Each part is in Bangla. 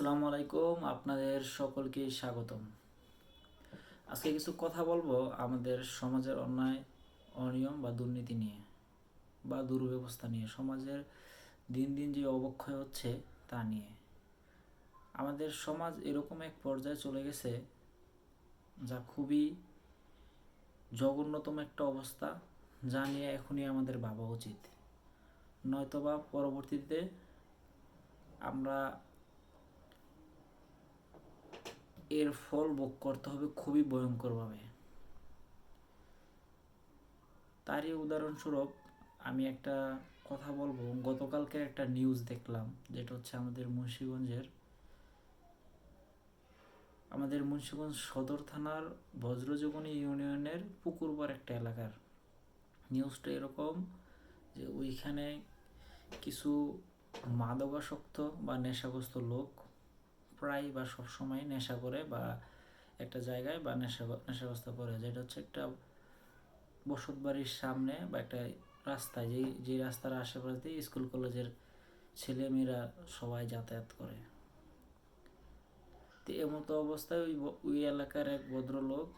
আসসালামু আলাইকুম, আপনাদের সকলকে স্বাগতম। আজকে কিছু কথা বলবো আমাদের সমাজের অন্যায়, অনিয়ম বা দুর্নীতি নিয়ে বা দুর্ব্যবস্থা নিয়ে। সমাজের দিন দিন যে অবক্ষয় হচ্ছে তা নিয়ে। আমাদের সমাজ এরকম এক পর্যায়ে চলে গেছে যা খুবই জঘন্যতম একটা অবস্থা, যা নিয়ে এখনই আমাদের ভাবা উচিত, নয়তোবা পরবর্তীতে আমরা এর ফল ভোগ করতে হবে খুবই ভয়ঙ্করভাবে। তারই উদাহরণস্বরূপ আমি একটা কথা বলবো। গতকালকে একটা নিউজ দেখলাম, যেটা হচ্ছে আমাদের মুন্সিগঞ্জ সদর থানার বজ্রজীবনী ইউনিয়নের পুকুরপাড় একটা এলাকার। নিউজটা এরকম যে ওইখানে কিছু মাদকাসক্ত বা নেশাগ্রস্ত লোক প্রায় বা সবসময় নেশা করে বা একটা জায়গায় বা নেশাগ্রস্ত করে, যেটা হচ্ছে একটা বসত বাড়ির সামনে বা একটা রাস্তায়, যে রাস্তার আশেপাশে দিয়ে স্কুল কলেজের ছেলেমেয়েরা সবাই যাতায়াত করে। তো এমতো অবস্থায় ওই এলাকার এক ভদ্রলোক,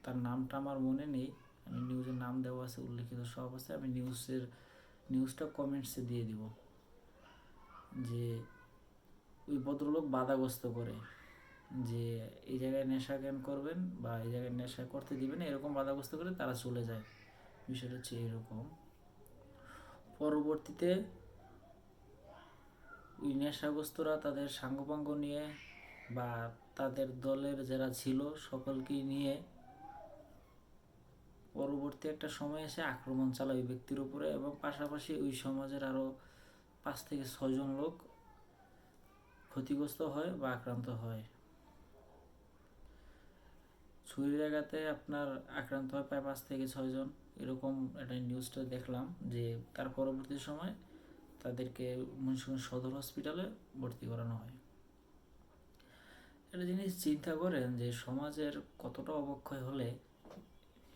তার নামটা আমার মনে নেই, আমি নিউজের নাম দেওয়া আছে উল্লেখিত সব আছে, আমি নিউজটা কমেন্টসে দিয়ে দিব, যে ওই ভদ্রলোক বাধাগ্রস্ত করে যে এই জায়গায় নেশা কেন করবেন বা এই জায়গায় নেশা করতে দিবেন, এরকম বাধাগ্রস্ত করে তারা চলে যায়। বিষয়টা হচ্ছে এরকম। পরবর্তীতে ওই নেশাগ্রস্তরা তাদের সাঙ্গপাঙ্গ নিয়ে বা তাদের দলের যারা ছিল সকলকেই নিয়ে পরবর্তী একটা সময় এসে আক্রমণ চালায় ওই ব্যক্তির উপরে, এবং পাশাপাশি ওই সমাজের আরও 5 থেকে 6 জন লোক ক্ষতিগ্রস্ত হয় বা আক্রান্ত হয়। ছুরির আঘাতে আপনার আক্রান্ত হয় প্রায় 5 থেকে 6 জন, এরকম একটা নিউজটা দেখলাম। যে তার পরবর্তী সময় তাদেরকে মুন্সিগঞ্জ সদর হসপিটালে ভর্তি করানো হয়। একটা জিনিস চিন্তা করেন যে সমাজের কতটা অবক্ষয় হলে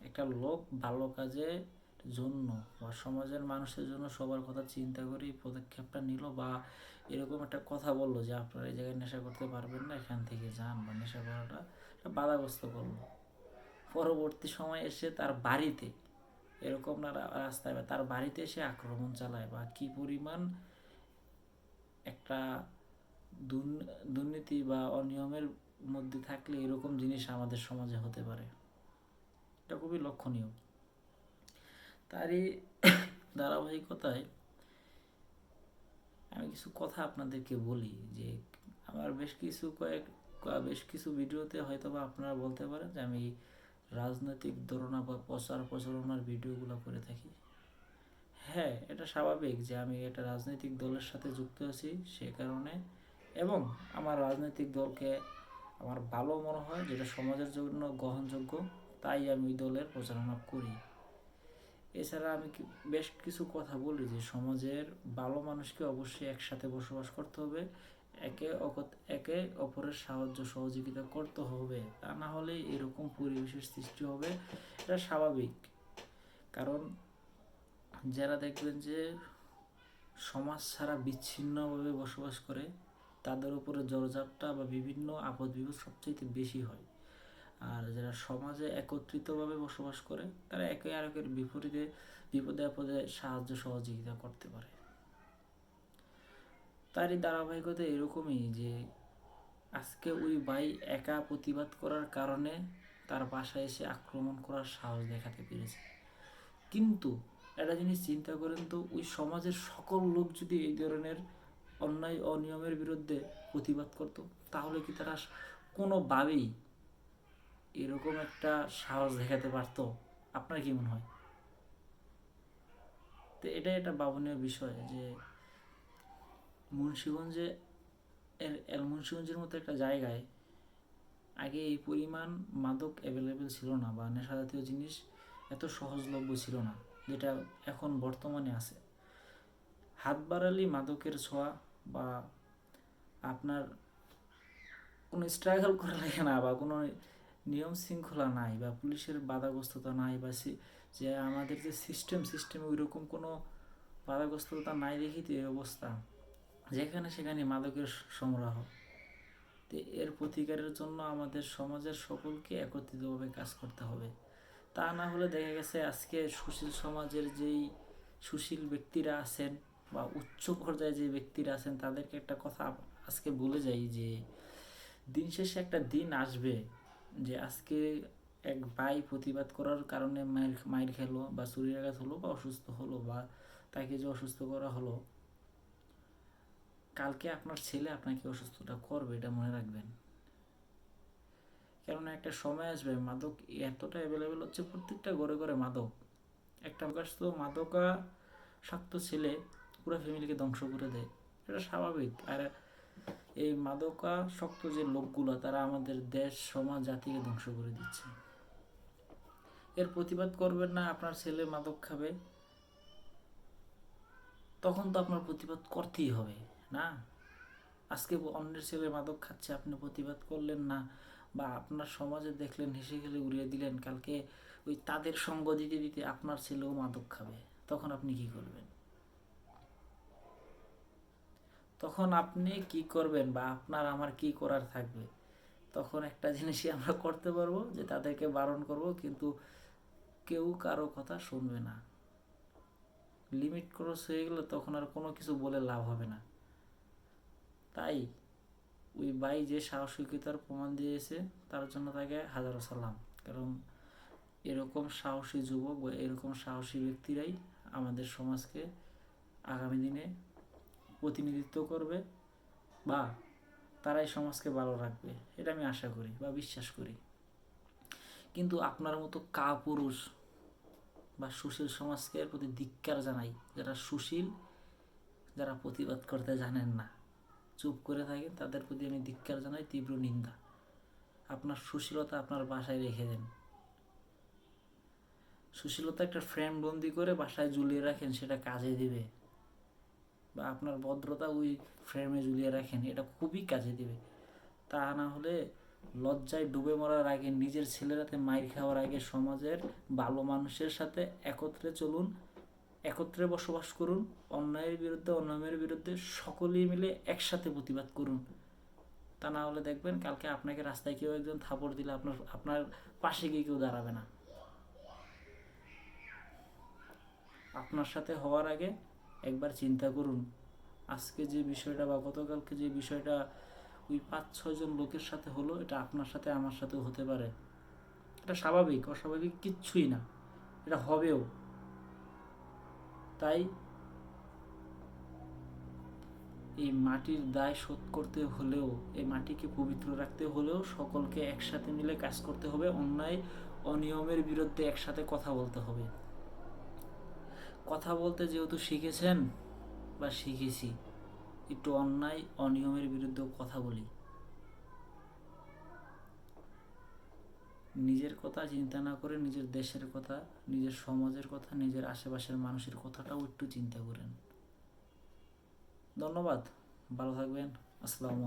একটা লোক ভালো কাজে জন্য বা সমাজের মানুষের জন্য সবার কথা চিন্তা করে এই পদক্ষেপটা নিল, বা এরকম একটা কথা বললো যে আপনারা এই জায়গায় নেশা করতে পারবেন না, এখান থেকে যান, বা নেশা করাটা বাধাগ্রস্ত করলো। পরবর্তী সময় এসে তার বাড়িতে এরকম না, রাস্তায় বা তার বাড়িতে এসে আক্রমণ চালায়, বা কি পরিমাণ একটা দুর্নীতি বা অনিয়মের মধ্যে থাকলে এরকম জিনিস আমাদের সমাজে হতে পারে, এটা খুবই লক্ষণীয়। তারই ধারাবাহিকতায় আমি কিছু কথা আপনাদেরকে বলি। যে আমার বেশ কিছু ভিডিওতে হয়তো বা আপনারা বলতে পারেন যে আমি রাজনৈতিক দোরনা বা প্রচারণার ভিডিওগুলো করে থাকি। হ্যাঁ, এটা স্বাভাবিক যে আমি একটা রাজনৈতিক দলের সাথে যুক্ত আছি, সে কারণে, এবং আমার রাজনৈতিক দলকে আমার ভালো মনে হয়, যেটা সমাজের জন্য গ্রহণযোগ্য, তাই আমি ওই দলের প্রচারণা করি। এছাড়া আমি বেশ কিছু কথা বলি যে সমাজের ভালো মানুষকে অবশ্যই একসাথে বসবাস করতে হবে, একে অপরের সাহায্য সহযোগিতা করতে হবে, তা না হলে এরকম পরিবেশের সৃষ্টি হবে। এটা স্বাভাবিক। কারণ যারা দেখবেন যে সমাজ ছাড়া বিচ্ছিন্নভাবে বসবাস করে, তাদের উপরে জোরজাপটা বা বিভিন্ন আপদ বিপদ সবচাইতে বেশি হয়। আর যারা সমাজে একত্রিতভাবে বসবাস করে, তারা একে আরেকের বিপদে আপদে সাহায্য সহযোগিতা করতে পারে। তারই ধারাবাহিকতা এরকমই যে আজকে ওই ভাই একা প্রতিবাদ করার কারণে তার বাসায় এসে আক্রমণ করার সাহস দেখাতে পেরেছে। কিন্তু একটা জিনিস চিন্তা করেন তো, ওই সমাজের সকল লোক যদি এই ধরনের অন্যায় অনিয়মের বিরুদ্ধে প্রতিবাদ করত, তাহলে কি তারা কোনোভাবেই এরকম একটা সাহস দেখাতে পারতো? আপনার কি মনে হয়? তো এটাই একটা ভাবনীয় বিষয় যে মুন্সিগঞ্জে মুন্সিগঞ্জের মতো একটা জায়গায় আগে এই পরিমাণ মাদক অ্যাভেলেবেল ছিল না, বা নেশা জাতীয় জিনিস এত সহজলভ্য ছিল না, যেটা এখন বর্তমানে আছে। হাত বাড়ালি মাদকের ছোঁয়া, বা আপনার কোনো স্ট্রাগল করা লাগে না, বা কোনো নিয়ম শৃঙ্খলা নাই, বা পুলিশের বাধাগ্রস্ততা নাই, বা যে আমাদের যে সিস্টেমে ওই রকম কোনো বাধাগ্রস্ততা নাই দেখি তো এই অবস্থা, যেখানে সেখানে মাদকের সরবরাহ। তো এর প্রতিকারের জন্য আমাদের সমাজের সকলকে একত্রিতভাবে কাজ করতে হবে। তা না হলে দেখা গেছে আজকে সুশীল সমাজের যেই সুশীল ব্যক্তিরা আছেন বা উচ্চ পর্যায়ে যে ব্যক্তিরা আছেন তাদেরকে একটা কথা আজকে বলে যাই যে দিন শেষে একটা দিন আসবে যে আজকে এক ভাই প্রতিবাদ করার কারণে মায়ের খেলো বা চুরিয়াঘাত হলো বা অসুস্থ হলো বা তাকে যে অসুস্থ করা হলো, কালকে আপনার ছেলে আপনাকে অসুস্থটা করবে, এটা মনে রাখবেন। কেননা একটা সময় আসবে মাদক এতটা অ্যাভেলেবেল হচ্ছে, প্রত্যেকটা ঘরে ঘরে মাদক। একটা তো মাদকা শক্ত ছেলে পুরো ফ্যামিলিকে ধ্বংস করে দেয়, এটা স্বাভাবিক। আর এই মাদকা শক্ত যে লোকগুলো তারা আমাদের দেশ সমাজ জাতিকে ধ্বংস করে দিচ্ছে। এর প্রতিবাদ করবেন না, আপনার ছেলে মাদক খাবে, তখন তো আপনার প্রতিবাদ করতেই হবে না। আজকে অন্যের ছেলে মাদক খাচ্ছে, আপনি প্রতিবাদ করলেন না বা আপনার সমাজে দেখলেন হেসে খেলে উড়িয়ে দিলেন, কালকে ওই তাদের সঙ্গ দিতে দিতে আপনার ছেলেও মাদক খাবে, তখন আপনি কি করবেন? তখন আপনি কি করবেন বা আপনার আমার কি করার থাকবে? তখন একটা জিনিসই আমরা করতে পারবো যে তাদেরকে বারণ করব, কিন্তু কেউ কারো কথা শুনবে না। লিমিট ক্রস হয়ে গেলে তখন আর কোনো কিছু বলে লাভ হবে না। তাই ওই ভাই যে সাহসিকতার প্রমাণ দিয়েছে তার জন্য তাকে হাজারো সালাম। কারণ এরকম সাহসী যুবক বা এরকম সাহসী ব্যক্তিরাই আমাদের সমাজকে আগামী দিনে প্রতিনিধিত্ব করবে বা তারাই সমাজকে ভালো রাখবে, এটা আমি আশা করি বা বিশ্বাস করি। কিন্তু আপনার মতো কাপুরুষ বা সুশীল সমাজকে এর প্রতি ধিক্কার জানাই, যারা সুশীল, যারা প্রতিবাদ করতে জানেন না, চুপ করে থাকেন, তাদের প্রতি আমি ধিক্কার জানাই, তীব্র নিন্দা। আপনার সুশীলতা আপনার বাসায় রেখে দেন। সুশীলতা একটা ফ্রেম বন্দি করে বাসায় ঝুলিয়ে রাখেন, সেটা কাজে দিবে। বা আপনার ভদ্রতা ওই ফ্রেমে ঝুলিয়ে রাখেন, এটা খুবই কাজে দিবে। তা না হলে লজ্জায় ডুবে মরার আগে, নিজের ছেলেরাতে মাইর খাওয়ার আগে সমাজের ভালো মানুষের সাথে একত্রে চলুন, একত্রে বসবাস করুন, অন্যায়ের বিরুদ্ধে অন্যায়ের বিরুদ্ধে সকলেই মিলে একসাথে প্রতিবাদ করুন। তা না হলে দেখবেন কালকে আপনাকে রাস্তায় কেউ একজন থাপড় দিলে আপনার আপনার পাশে গিয়ে কেউ দাঁড়াবে না। আপনার সাথে হওয়ার আগে একবার চিন্তা করুন, আজকে যে বিষয়টা বা গতকালকে যে বিষয়টা ওই 5-6 জন লোকের সাথে হলো, এটা আপনার সাথে আমার সাথেও হতে পারে। এটা স্বাভাবিক, অস্বাভাবিক কিচ্ছুই না, এটা হবেও। তাই এই মাটির দায় শোধ করতে হলেও, এই মাটিকে পবিত্র রাখতে হলেও সকলকে একসাথে মিলে কাজ করতে হবে, অন্যায় অনিয়মের বিরুদ্ধে একসাথে কথা বলতে হবে। কথা বলতে যেহেতু শিখেছেন বা শিখেছি, একটু অন্যায় অনিয়মের বিরুদ্ধেও কথা বলি। নিজের কথা চিন্তা না করে নিজের দেশের কথা, নিজের সমাজের কথা, নিজের আশেপাশের মানুষের কথাটাও একটু চিন্তা করেন। ধন্যবাদ, ভালো থাকবেন। আসসালামু আলাইকুম।